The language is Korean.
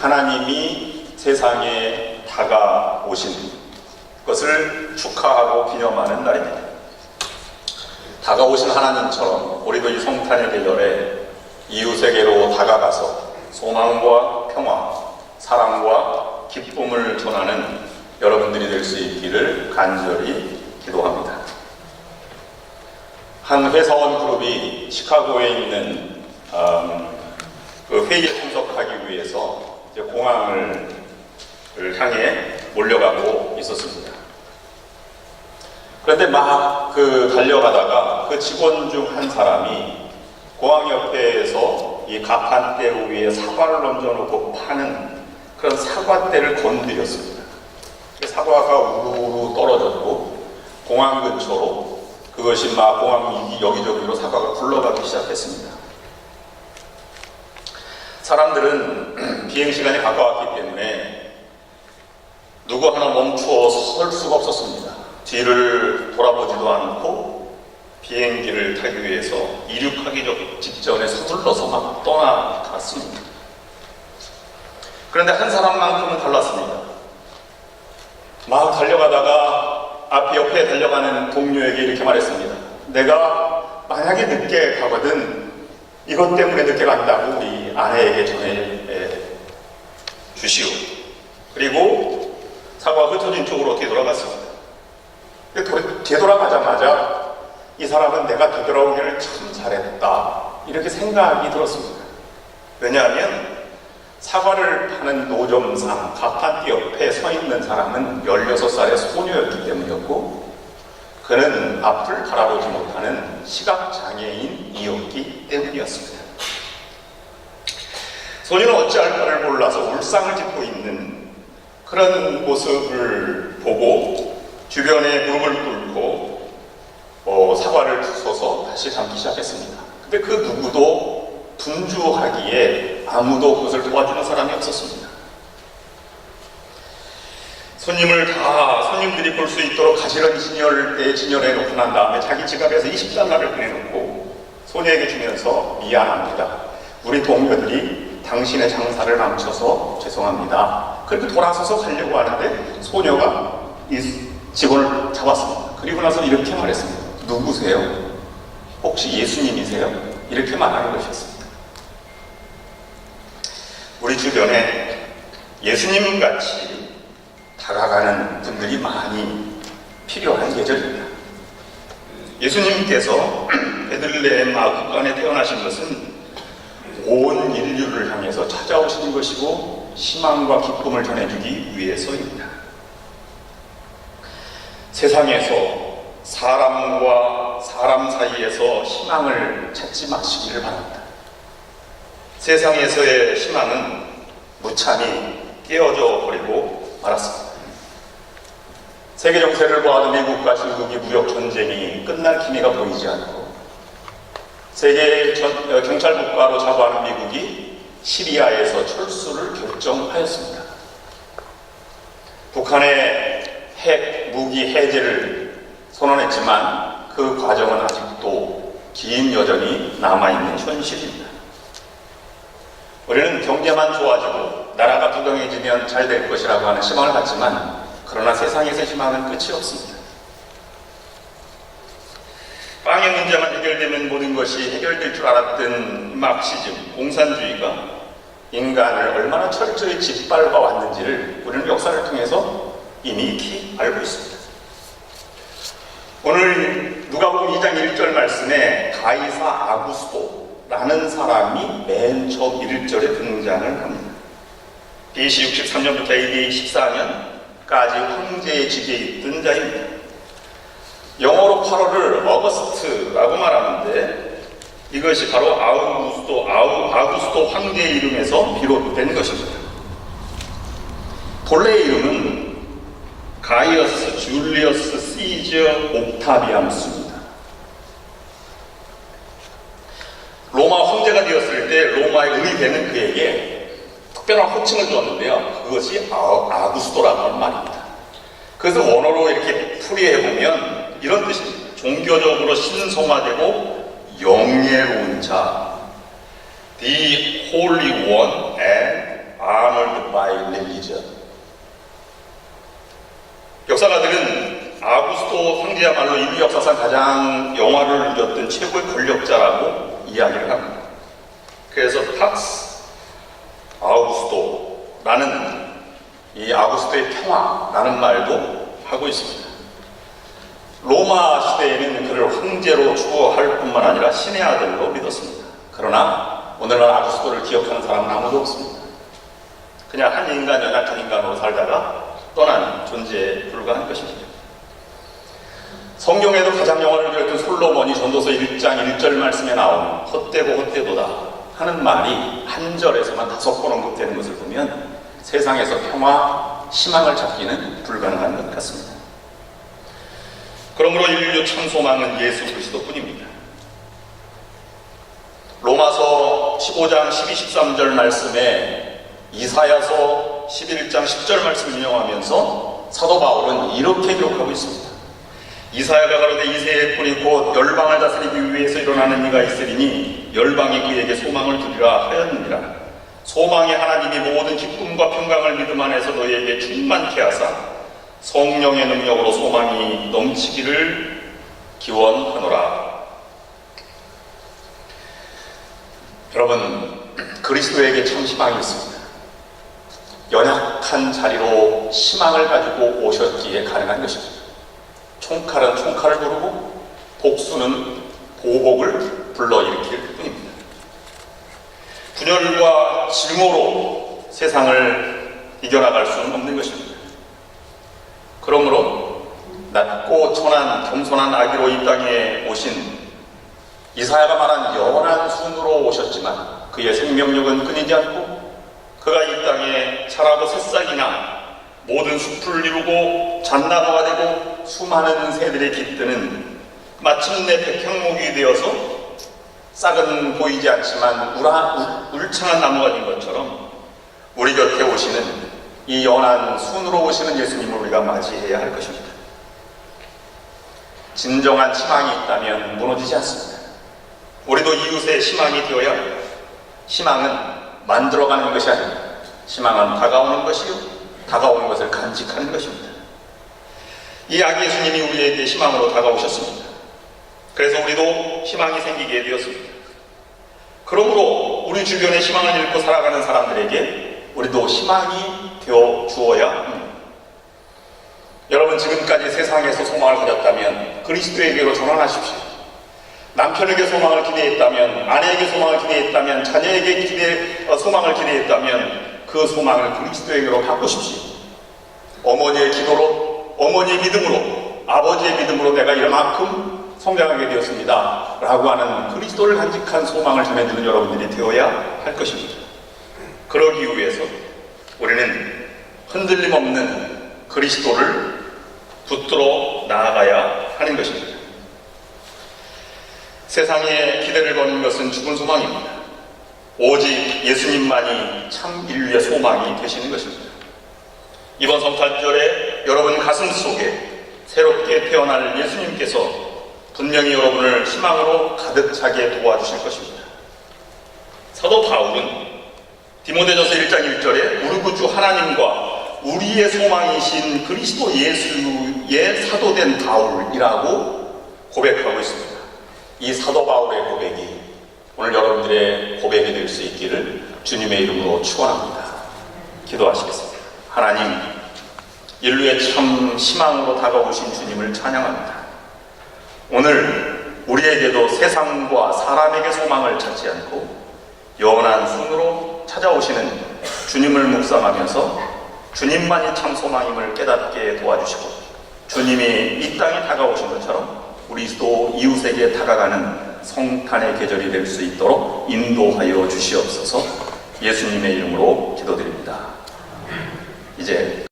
하나님이 세상에 다가오신 것을 축하하고 기념하는 날입니다. 다가오신 하나님처럼 우리도 이 성탄의 계절에 이웃에게로 다가가서 소망과 평화, 사랑과 기쁨을 전하는 여러분들이 될 수 있기를 간절히 기도합니다. 한 회사원 그룹이 시카고에 있는 그 회의에 참석하기 위해서 이제 공항을 향해 몰려가고 있었습니다. 그런데 막 달려가다가 그 직원 중 한 사람이 공항 옆에서 이 가판대 위에 사과를 얹어놓고 파는 그런 사과대를 건드렸습니다. 사과가 우르르 떨어졌고 공항 근처로 그것이 막 공항 여기저기로 사과가 굴러가기 시작했습니다. 사람들은 비행시간이 가까웠기 때문에 누구 하나 멈추어 설 수가 없었습니다. 뒤를 돌아보지도 않고 비행기를 타기 위해서 이륙하기 직전에 서둘러서 막 떠나갔습니다. 그런데 한 사람만큼은 달랐습니다. 막 달려가다가 옆에 달려가는 동료에게 이렇게 말했습니다. 내가 만약에 늦게 가거든 이것 때문에 늦게 간다고 우리 아내에게 전해 주시오. 그리고 사과가 흩어진 쪽으로 뒤돌아갔습니다. 되돌아가자마자 이 사람은 내가 되돌아오기를 참 잘했다 이렇게 생각이 들었습니다. 왜냐하면 사과를 파는 노점상 가판대 옆에 서 있는 사람은 16살의 소녀였기 때문이었고 그는 앞을 바라보지 못하는 시각장애인이었기 때문이었습니다. 소녀는 어찌할 바를 몰라서 울상을 짓고 있는 그런 모습을 보고 주변에 무릎을 꿇고 사과를 주워서 다시 담기 시작했습니다. 근데 그 누구도 분주하기에 아무도 그것을 도와주는 사람이 없었습니다. 손님들이 볼 수 있도록 가지런히 진열해 놓고 난 다음에 자기 지갑에서 20달러를 꺼내놓고 소녀에게 주면서 미안합니다. 우리 동료들이 당신의 장사를 망쳐서 죄송합니다. 그렇게 돌아서서 가려고 하는데 소녀가 이 직원을 잡았습니다. 그리고 나서 이렇게 말했습니다. 누구세요? 혹시 예수님이세요? 이렇게 말하는 것이었습니다. 우리 주변에 예수님같이 다가가는 분들이 많이 필요한 계절입니다. 예수님께서 베들레헴 마구간에 태어나신 것은 온 인류를 향해서 찾아오신 것이고 희망과 기쁨을 전해주기 위해서입니다. 세상에서 사람과 사람 사이에서 희망을 찾지 마시기를 바랍니다. 세상에서의 희망은 무참히 깨어져 버리고 말았습니다. 세계 정세를 보아도 미국과 중국이 무역 전쟁이 끝날 기미가 보이지 않고 세계 경찰 국가로 자부하는 미국이 시리아에서 철수를 결정하였습니다. 북한의 핵 무기 해제를 선언했지만 그 과정은 아직도 긴 여정이 남아있는 현실입니다. 우리는 경제만 좋아지고 나라가 부강해지면 잘 될 것이라고 하는 희망을 갖지만 그러나 세상에서 희망은 끝이 없습니다. 빵의 문제만 해결되면 모든 것이 해결될 줄 알았던 막시즘, 공산주의가 인간을 얼마나 철저히 짓밟아 왔는지를 우리는 역사를 통해서 이미 익히 알고 있습니다. 오늘 누가복음 2장 1절 말씀에 가이사 아구스토라는 사람이 맨 처음 1절에 등장을 합니다. BC 63년부터 AD 14년까지 황제의 직에 있던 자입니다. 영어로 8월을 어거스트라고 말하는데 이것이 바로 아구스토 황제의 이름에서 비롯된 것입니다. 본래의 이름은 가이어스 줄리어스 시저 옥타비아누스입니다. 로마 황제가 되었을 때 로마의 의회는 그에게 특별한 호칭을 주었는데요. 그것이 아구스토라고 하는 말입니다. 그래서 원어로 이렇게 풀이해보면 이런 뜻입니다. 종교적으로 신성화되고 영예로운 자, the holy one and armored by religion. 역사가들은 아구스토 황제야말로 인류 역사상 가장 영화를 누렸던 최고의 권력자라고 이야기를 합니다. 그래서 팍스 아우구스토라는 이 아구스토의 평화라는 말도 하고 있습니다. 로마 시대에는 그를 황제로 추호할 뿐만 아니라 신의 아들로 믿었습니다. 그러나 오늘날 아구스토를 기억하는 사람은 아무도 없습니다. 그냥 한 인간, 연약한 인간으로 살다가 떠난 존재에 불과한 것입니다. 성경에도 가장 영화를 누렸던 솔로몬이 전도서 1장 1절 말씀에 나오는 헛되고 헛되도다 하는 말이 한 절에서만 5번 언급되는 것을 보면 세상에서 평화, 희망을 찾기는 불가능한 것 같습니다. 그러므로 인류 참 소망은 예수 그리스도뿐입니다. 로마서 15장 12, 13절 말씀에 이사야서 11장 10절 말씀을 인용하면서 사도 바울은 이렇게 기록하고 있습니다. 이사야가 가로되 이새의 뿔이 곧 열방을 다스리기 위해서 일어나는 이가 있으리니 열방이 그에게 소망을 두리라 하였느니라. 소망의 하나님이 모든 기쁨과 평강을 믿음 안에서 너희에게 충만케 하사 성령의 능력으로 소망이 넘치기를 기원하노라. 여러분, 그리스도에게 참 희망이 있습니다. 연약한 자리로 희망을 가지고 오셨기에 가능한 것입니다. 총칼은 총칼을 부르고 복수는 보복을 불러일으킬 뿐입니다. 분열과 증오로 세상을 이겨나갈 수는 없는 것입니다. 그러므로 낮고 천한 겸손한 아기로 이 땅에 오신 이사야가 말한 연한 순으로 오셨지만 그의 생명력은 끊이지 않고 그가 이 땅에 자라고 새싹이나 모든 숲을 이루고 잣나무가 되고 수많은 새들이 깃드는 마침내 백향목이 되어서 싹은 보이지 않지만 울창한 나무가 된 것처럼 우리 곁에 오시는 이 연한 순으로 오시는 예수님을 우리가 맞이해야 할 것입니다. 진정한 희망이 있다면 무너지지 않습니다. 우리도 이웃의 희망이 되어야 합니다. 희망은 만들어가는 것이 아닙니다. 희망은 다가오는 것이요 다가오는 것을 간직하는 것입니다. 이 아기 예수님이 우리에게 희망으로 다가오셨습니다. 그래서 우리도 희망이 생기게 되었습니다. 그러므로 우리 주변에 희망을 잃고 살아가는 사람들에게 우리도 희망이 되어 주어야 합니다. 여러분, 지금까지 세상에서 소망을 가졌다면 그리스도에게로 전환하십시오. 남편에게 소망을 기대했다면, 아내에게 소망을 기대했다면, 자녀에게 소망을 기대했다면 그 소망을 그리스도에게로 바꾸십시오. 어머니의 기도로, 어머니의 믿음으로, 아버지의 믿음으로 내가 이만큼 성장하게 되었습니다 라고 하는 그리스도를 간직한 소망을 전해드리는 여러분들이 되어야 할 것입니다. 그러기 위해서 우리는 흔들림 없는 그리스도를 붙들어 나아가야 하는 것입니다. 세상에 기대를 거는 것은 죽은 소망입니다. 오직 예수님만이 참 인류의 소망이 되시는 것입니다. 이번 성탄절에 여러분 가슴 속에 새롭게 태어날 예수님께서 분명히 여러분을 희망으로 가득 차게 도와주실 것입니다. 사도 바울은 디모데전서 1장 1절에 우리 구주 하나님과 우리의 소망이신 그리스도 예수의 사도된 바울이라고 고백하고 있습니다. 이 사도 바울의 고백이 오늘 여러분들의 고백이 될 수 있기를 주님의 이름으로 축원합니다. 기도하시겠습니다. 하나님, 인류의 참 희망으로 다가오신 주님을 찬양합니다. 오늘 우리에게도 세상과 사람에게 소망을 찾지 않고 연한 순으로 찾아오시는 주님을 묵상하면서 주님만이 참 소망임을 깨닫게 도와주시고 주님이 이 땅에 다가오신 것처럼 우리도 이웃에게 다가가는 성탄의 계절이 될 수 있도록 인도하여 주시옵소서. 예수님의 이름으로 기도드립니다. 이제